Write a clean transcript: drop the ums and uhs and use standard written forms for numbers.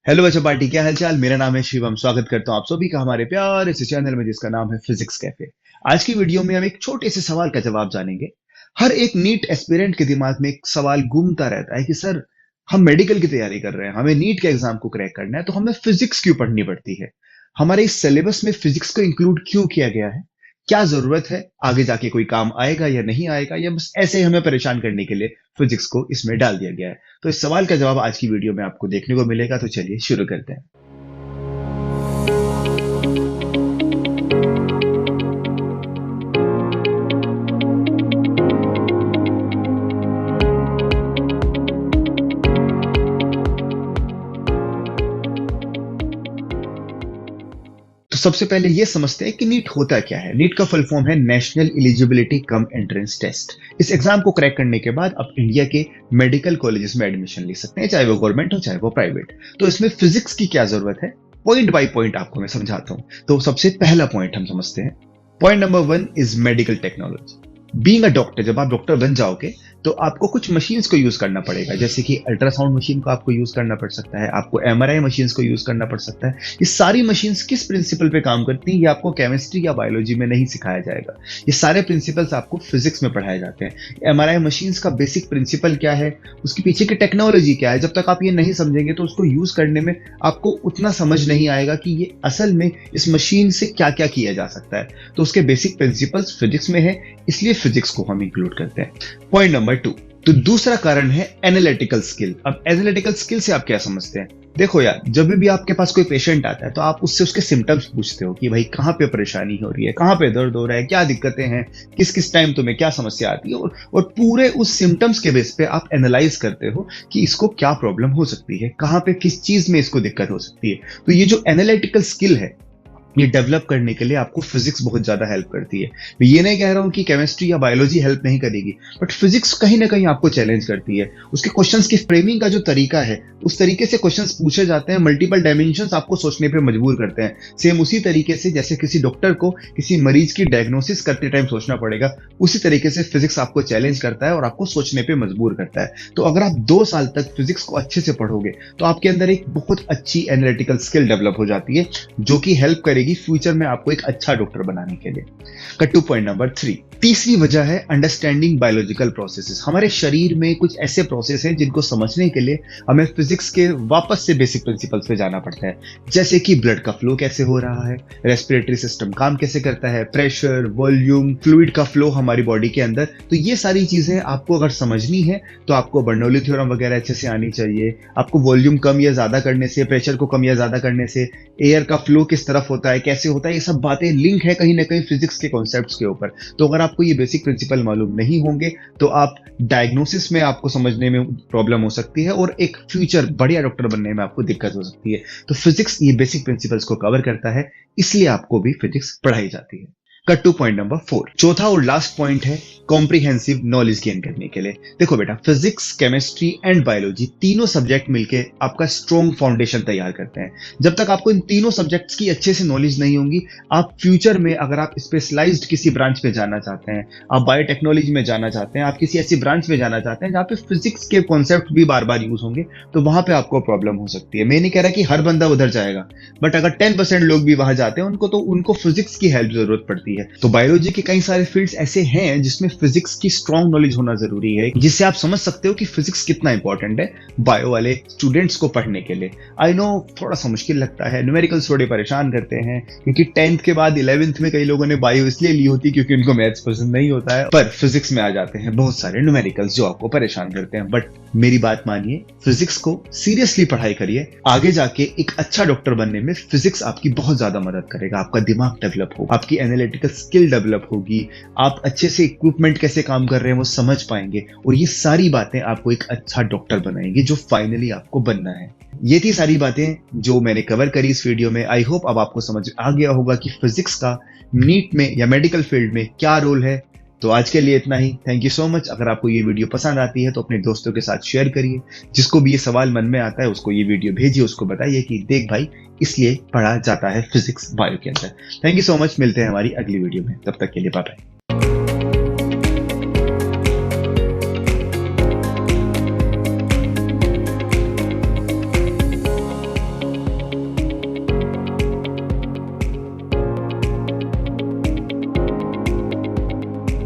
Hello बच्चों party, क्या हालचाल। मेरा नाम है शिवम। स्वागत करता हूं आप सभी का हमारे प्यारे से चैनल में जिसका नाम है फिजिक्स कैफे। आज की वीडियो में हम एक छोटे से सवाल का जवाब जानेंगे। हर एक नीट एस्पिरेंट के दिमाग में एक सवाल घूमता रहता है कि सर, हम मेडिकल की तैयारी कर रहे हैं, हमें नीट के एग्जाम को क्रैक करना है, तो हमें फिजिक्स क्यों पढ़नी पड़ती है। हमारे इस सिलेबस में फिजिक्स को इंक्लूड क्यों किया गया है, क्या जरूरत है, आगे जाके कोई काम आएगा या नहीं आएगा, या बस ऐसे ही हमें परेशान करने के लिए फिजिक्स को इसमें डाल दिया गया है। तो इस सवाल का जवाब आज की वीडियो में आपको देखने को मिलेगा। तो चलिए शुरू करते हैं। तो सबसे पहले ये समझते हैं कि नीट होता क्या है। नीट का फुल फॉर्म है national eligibility cum entrance test. इस एग्जाम को क्रैक करने के बाद आप इंडिया के मेडिकल कॉलेजेस में एडमिशन ले सकते हैं, चाहे वो गवर्नमेंट हो चाहे वो प्राइवेट। तो इसमें फिजिक्स की क्या जरूरत है, पॉइंट बाय पॉइंट आपको मैं समझाता हूं। तो सबसे पहला पॉइंट हम समझते हैं। Point number 1 is medical technology. Being a doctor, जब आप डॉक्टर बन जाओगे तो आपको कुछ मशीन्स को यूज करना पड़ेगा, जैसे कि अल्ट्रासाउंड मशीन को आपको यूज करना पड़ सकता है, आपको एमआरआई मशीन्स को यूज करना पड़ सकता है। ये सारी मशीन्स किस प्रिंसिपल पे काम करती हैं ये आपको केमिस्ट्री या बायोलॉजी में नहीं सिखाया जाएगा। ये सारे प्रिंसिपल्स आपको फिजिक्स में पढ़ाए जाते हैं। एमआरआई मशीन्स का बेसिक प्रिंसिपल क्या है, उसके पीछे की टेक्नोलॉजी क्या है, जब तक आप ये नहीं समझेंगे तो उसको यूज करने में आपको उतना समझ नहीं आएगा कि ये असल में इस मशीन से क्या क्या किया जा सकता है। तो उसके बेसिक प्रिंसिपल्स फिजिक्स में है, इसलिए फिजिक्स को हम इंक्लूड करते हैं। पॉइंट नंबर 2, तो दूसरा कारण है एनालिटिकल स्किल। अब एनालिटिकल स्किल से आप क्या समझते हैं। देखो यार, जब भी आपके पास कोई पेशेंट आता है तो आप उससे उसके सिम्टम्स पूछते हो कि भाई कहाँ पे परेशानी हो रही है, कहाँ पे दर्द हो रहा है, क्या दिक्कतें हैं, किस किस टाइम तुम्हें क्या समस्या आती है, और पूरे उस सिम्टम्स के बेस पे आप एनालाइज करते हो कि इसको क्या प्रॉब्लम हो सकती है, कहाँ पे किस चीज में इसको दिक्कत हो सकती है। तो ये जो एनालिटिकल स्किल है ये डेवलप करने के लिए आपको फिजिक्स बहुत ज्यादा हेल्प करती है। मैं ये नहीं कह रहा हूं कि केमिस्ट्री या बायोलॉजी हेल्प नहीं करेगी, बट फिजिक्स कहीं ना कहीं आपको चैलेंज करती है। उसके क्वेश्चंस की फ्रेमिंग का जो तरीका है, उस तरीके से क्वेश्चंस पूछे जाते हैं, मल्टीपल डायमेंशंस आपको सोचने पे मजबूर करते हैं। सेम उसी तरीके से जैसे किसी डॉक्टर को किसी मरीज की डायग्नोसिस करते टाइम सोचना पड़ेगा, उसी तरीके से फिजिक्स आपको चैलेंज करता है और आपको सोचने पे मजबूर करता है। तो अगर आप 2 साल तक फिजिक्स को अच्छे से पढ़ोगे तो आपके अंदर एक बहुत अच्छी एनालिटिकल स्किल डेवलप हो जाती है, जो कि हेल्प करेगी फ्यूचर में आपको एक अच्छा डॉक्टर बनाने के लिए। Cut two point number 3। तीसरी वजह है अंडरस्टैंडिंग बायोलॉजिकल प्रोसेसेस। हमारे शरीर में कुछ ऐसे प्रोसेस हैं जिनको समझने के लिए हमें फिजिक्स के वापस से बेसिक प्रिंसिपल्स पे जाना पड़ता है, जैसे कि ब्लड का फ्लो कैसे हो रहा है, रेस्पिरेटरी सिस्टम काम कैसे करता है, प्रेशर, वॉल्यूम, फ्लूइड का फ्लो हमारी बॉडी के अंदर। तो ये सारी चीजें आपको अगर समझनी है तो आपको बर्नौली थ्योरम वगैरह अच्छे से आनी चाहिए। आपको वॉल्यूम कम या ज्यादा करने से, प्रेशर को कम या ज्यादा करने से, एयर का फ्लो किस तरफ होता है, कैसे होता है, ये सब बातें लिंक है कहीं ना कहीं फिजिक्स के कॉन्सेप्ट्स के ऊपर। तो अगर आपको ये बेसिक प्रिंसिपल मालूम नहीं होंगे तो आप डायग्नोसिस में आपको समझने में प्रॉब्लम हो सकती है और एक फ्यूचर बढ़िया डॉक्टर बनने में आपको दिक्कत हो सकती है। तो फिजिक्स ये बेसिक प्रिंसिपल्स को कवर करता है, इसलिए आपको भी फिजिक्स पढ़ाई जाती है। Cut two point number 4। चौथा और लास्ट पॉइंट है कॉम्प्रिहेंसिव नॉलेज गेन करने के लिए। देखो बेटा, फिजिक्स, केमिस्ट्री एंड बायोलॉजी तीनों सब्जेक्ट मिलके आपका स्ट्रॉन्ग फाउंडेशन तैयार करते हैं। जब तक आपको इन तीनों सब्जेक्ट्स की अच्छे से नॉलेज नहीं होगी, आप फ्यूचर में अगर आप स्पेशलाइज्ड किसी ब्रांच में जाना चाहते हैं, आप बायोटेक्नोलॉजी में जाना चाहते हैं, आप किसी ऐसी ब्रांच में जाना चाहते हैं जहां पे फिजिक्स के कॉन्सेप्ट भी बार बार यूज होंगे, तो वहां पे आपको प्रॉब्लम हो सकती है। मैं नहीं कह रहा कि हर बंदा उधर जाएगा, बट अगर 10% लोग भी वहां जाते हैं उनको फिजिक्स की हेल्प जरूरत पड़ती है। तो बायोलॉजी के कई सारे फील्ड्स ऐसे हैं जिसमें फिजिक्स की स्ट्रॉन्ग नॉलेज होना जरूरी है, जिससे आप समझ सकते हो कि फिजिक्स कितना इंपॉर्टेंट है बायो वाले स्टूडेंट्स को पढ़ने के लिए। आई नो थोड़ा सा मुश्किल लगता है, न्यूमेरिकल्स थोड़े परेशान करते हैं, क्योंकि 10th के बाद 11th में कई लोगों ने बायो इसलिए ली होती क्योंकि उनको मैथ्स पसंद नहीं होता है, पर फिजिक्स में आ जाते हैं बहुत सारे न्यूमेरिकल्स जो आपको परेशान करते हैं। बट मेरी बात मानिए, फिजिक्स को सीरियसली पढ़ाई करिए, आगे जाके एक अच्छा डॉक्टर बनने में फिजिक्स आपकी बहुत ज्यादा मदद करेगा। आपका दिमाग डेवलप हो, आपकी एनालिटिकल स्किल डेवलप होगी, आप अच्छे से इक्विपमेंट कैसे काम कर रहे हैं वो समझ पाएंगे, और ये सारी बातें आपको एक अच्छा डॉक्टर बनाएंगी जो फाइनली आपको बनना है। ये थी सारी बातें जो मैंने कवर करी इस वीडियो में। आई होप अब आपको समझ आ गया होगा कि फिजिक्स का नीट में या मेडिकल फील्ड में क्या रोल है। तो आज के लिए इतना ही। Thank you so much. अगर आपको ये वीडियो पसंद आती है तो अपने दोस्तों के साथ शेयर करिए। जिसको भी ये सवाल मन में आता है उसको ये वीडियो भेजिए, उसको बताइए कि देख भाई, इसलिए पढ़ा जाता है फिजिक्स बायो के अंदर। Thank you so much. मिलते हैं हमारी अगली वीडियो में, तब तक के लिए बाय बाय।